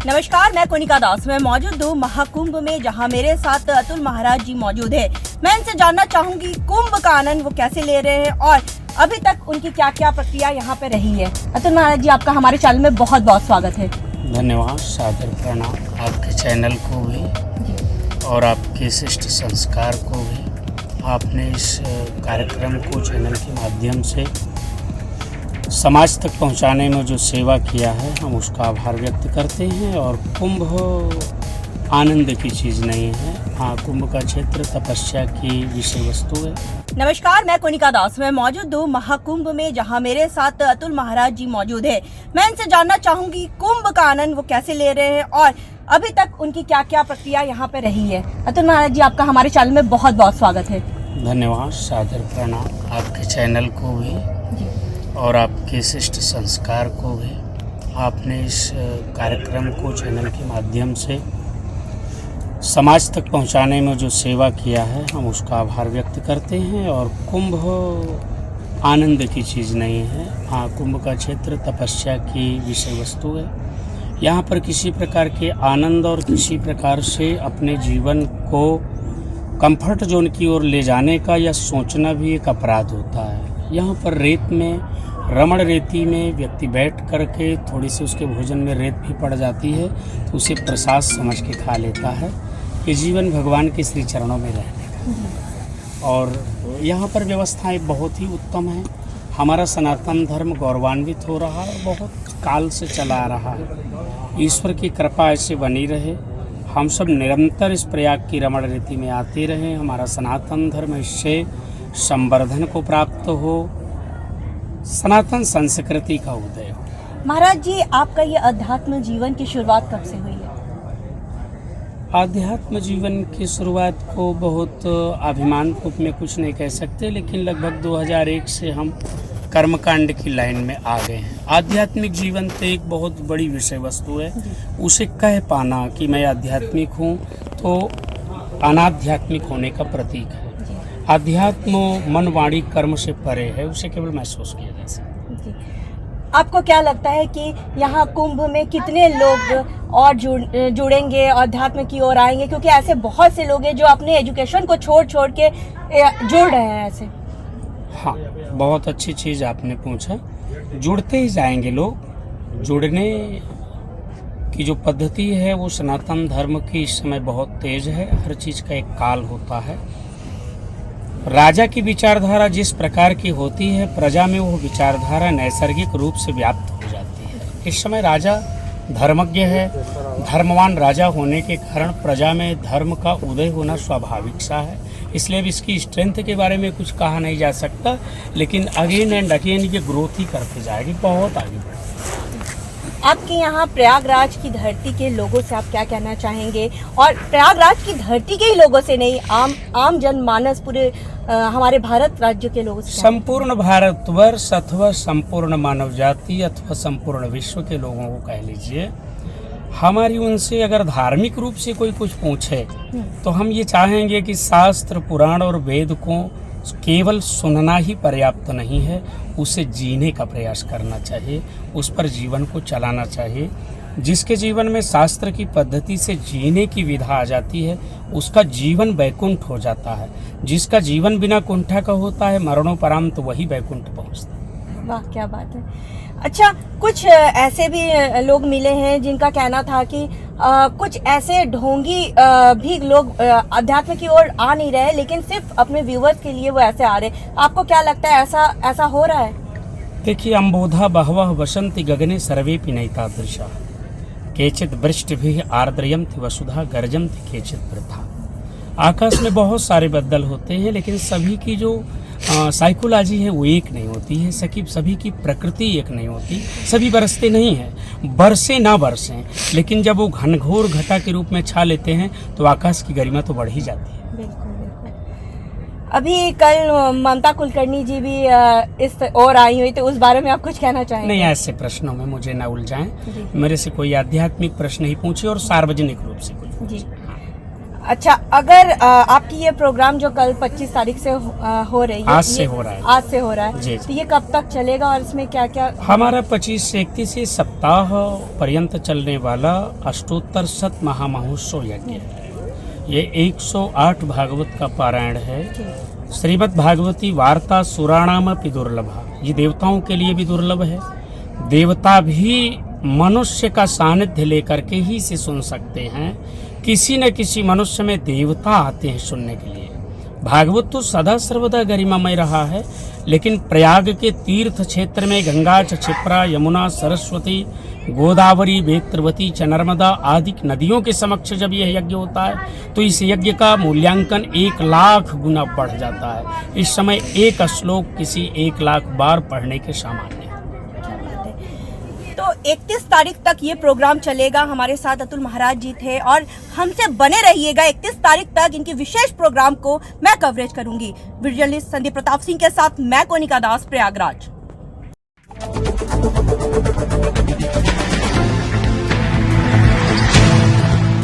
नमस्कार, मैं कोनिका दास। मैं मौजूद हूँ महाकुंभ में, जहाँ मेरे साथ अतुल महाराज जी मौजूद है। मैं इनसे जानना चाहूंगी कुंभ का आनंद वो कैसे ले रहे हैं और अभी तक उनकी क्या क्या प्रक्रिया यहाँ पे रही है। अतुल महाराज जी, आपका हमारे चैनल में बहुत बहुत स्वागत है। धन्यवाद, सादर प्रणाम आपके चैनल को भी और आपके शिष्ट संस्कार को भी। आपने इस कार्यक्रम को चैनल के माध्यम से समाज तक पहुंचाने में जो सेवा किया है, हम उसका आभार व्यक्त करते हैं। और कुंभ आनंद की चीज़ नहीं है। हाँ, कुंभ का क्षेत्र तपस्या की विषय वस्तु है। नमस्कार, मैं कोनिका दास। मैं मौजूद हूँ महाकुंभ में, जहाँ मेरे साथ अतुल महाराज जी मौजूद है। मैं इनसे जानना चाहूंगी कुंभ का आनंद वो कैसे ले रहे हैं और अभी तक उनकी क्या क्या प्रक्रिया यहाँ पे रही है। अतुल महाराज जी, आपका हमारे चैनल में बहुत बहुत स्वागत है। धन्यवाद, सादर प्रणाम आपके चैनल को भी और आपके शिष्ट संस्कार को भी। आपने इस कार्यक्रम को चैनल के माध्यम से समाज तक पहुंचाने में जो सेवा किया है, हम उसका आभार व्यक्त करते हैं। और कुंभ आनंद की चीज़ नहीं है। हाँ, कुंभ का क्षेत्र तपस्या की विषय वस्तु है। यहाँ पर किसी प्रकार के आनंद और किसी प्रकार से अपने जीवन को कंफर्ट जोन की ओर ले जाने का या सोचना भी एक अपराध होता है। यहाँ पर रेत में, रमण रेती में व्यक्ति बैठ करके थोड़ी सी उसके भोजन में रेत भी पड़ जाती है तो उसे प्रसाद समझ के खा लेता है। ये जीवन भगवान के श्री चरणों में रहने का। और यहाँ पर व्यवस्थाएं बहुत ही उत्तम हैं। हमारा सनातन धर्म गौरवान्वित हो रहा है, बहुत काल से चला आ रहा है। ईश्वर की कृपा ऐसे बनी रहे। हम सब निरंतर इस प्रयाग की रमण रीति में आते रहें। हमारा सनातन धर्म इससे संवर्धन को प्राप्त हो, सनातन संस्कृति का उदय हो। महाराज जी, आपका ये अध्यात्म जीवन की शुरुआत कब से हुई है? आध्यात्म जीवन की शुरुआत को बहुत अभिमान रूप में कुछ नहीं कह सकते, लेकिन लगभग 2001 से हम कर्मकांड की लाइन में आ गए हैं। आध्यात्मिक जीवन तो एक बहुत बड़ी विषय वस्तु है। उसे कह पाना कि मैं आध्यात्मिक हूँ तो अनाध्यात्मिक होने का प्रतीक है। अध्यात्म मन वाणी कर्म से परे है, उसे केवल महसूस किया जा सकता है। आपको क्या लगता है कि यहाँ कुंभ में कितने लोग और जुड़ेंगे, अध्यात्म की ओर आएंगे? क्योंकि ऐसे बहुत से लोग हैं जो अपने एजुकेशन को छोड़ के जुड़ रहे हैं ऐसे। हाँ, बहुत अच्छी चीज़ आपने पूछा। जुड़ते ही जाएंगे लोग। जुड़ने की जो पद्धति है वो सनातन धर्म की इस समय बहुत तेज है। हर चीज़ का एक काल होता है। राजा की विचारधारा जिस प्रकार की होती है, प्रजा में वो विचारधारा नैसर्गिक रूप से व्याप्त हो जाती है। इस समय राजा धर्मज्ञ है। धर्मवान राजा होने के कारण प्रजा में धर्म का उदय होना स्वाभाविक सा है। इसलिए अब इसकी स्ट्रेंथ के बारे में कुछ कहा नहीं जा सकता, लेकिन अगेन एंड अगेन ये ग्रोथ ही करते जाएगी, बहुत आगे बढ़ेगी। आपके यहाँ प्रयागराज की धरती के लोगों से आप क्या कहना चाहेंगे? और प्रयागराज की धरती के ही लोगों से नहीं, आम जनमानस, पूरे हमारे भारत राज्य के लोगों से, संपूर्ण भारतवर्ष अथवा संपूर्ण मानव जाति अथवा संपूर्ण विश्व के लोगों को कह लीजिए, हमारी उनसे अगर धार्मिक रूप से कोई कुछ पूछे तो हम ये चाहेंगे कि शास्त्र, पुराण और वेद को केवल सुनना ही पर्याप्त नहीं है, उसे जीने का प्रयास करना चाहिए, उस पर जीवन को चलाना चाहिए। जिसके जीवन में शास्त्र की पद्धति से जीने की विधा आ जाती है, उसका जीवन वैकुंठ हो जाता है। जिसका जीवन बिना कुंठा का होता है, मरणोपरांत वही वैकुंठ पहुँचता है। वाह, क्या बात है। अच्छा, कुछ ऐसे भी लोग मिले हैं जिनका कहना था कि कुछ ऐसे ढोंगी भी लोग अध्यात्म की ओर आ नहीं रहे, लेकिन सिर्फ अपने व्यूवर्स के लिए वो ऐसे आ रहे। आपको क्या लगता है, ऐसा हो रहा है? देखिए, अम्बोधा बहवः वसन्ति गगने सर्वेपि नैतादृशा केचित् वृष्टिभिः आर्द्रयन्ति वसुधा गर्जन्ति केचित् वृथा। आकाश में बहुत सारे बदल होते हैं, लेकिन सभी की जो साइकोलॉजी है वो एक नहीं होती है। सभी की प्रकृति एक नहीं होती। सभी बरसते नहीं हैं, बरसे ना बरसें, लेकिन जब वो घनघोर घटा के रूप में छा लेते हैं तो आकाश की गरिमा तो बढ़ ही जाती है। बिल्कुल बिल्कुल। अभी कल ममता कुलकर्णी जी भी इस ओर आई हुई, तो उस बारे में आप कुछ कहना चाहेंगे? नहीं, ऐसे प्रश्नों में मुझे ना उलझाएं। मेरे से कोई आध्यात्मिक प्रश्न ही पूछे और सार्वजनिक रूप से कुछ। जी, अच्छा, अगर आपकी ये प्रोग्राम जो कल 25 तारीख से हो रही है, आज से हो रहा है। आज से हो रहा है, जी। तो ये कब तक चलेगा और इसमें क्या क्या? हमारा 25 से 31 सप्ताह पर्यंत चलने वाला अष्टोत्तर शत महामहोत्सव यज्ञ है। ये 108 भागवत का पारायण है। श्रीमद् भागवती वार्ता सुराणामपि दुर्लभा, ये देवताओं के लिए भी दुर्लभ है। देवता भी मनुष्य का सानिध्य लेकर के ही इसे सुन सकते हैं। किसी न किसी मनुष्य में देवता आते हैं सुनने के लिए। भागवत तो सदा सर्वदा गरिमामय रहा है, लेकिन प्रयाग के तीर्थ क्षेत्र में गंगा च क्षिप्रा यमुना सरस्वती गोदावरी वेत्रवती च नर्मदा आदि नदियों के समक्ष जब यह यज्ञ होता है तो इस यज्ञ का मूल्यांकन 1 लाख गुना बढ़ जाता है। इस समय एक श्लोक किसी 1 लाख बार पढ़ने के सामान्य है। तो 31 तारीख तक ये प्रोग्राम चलेगा। हमारे साथ अतुल महाराज जी थे और हमसे बने रहिएगा। 31 तारीख तक इनकी विशेष प्रोग्राम को मैं कवरेज करूंगी। वीडियो जर्नलिस्ट संदीप प्रताप सिंह के साथ मैं कोनिका दास, प्रयागराज।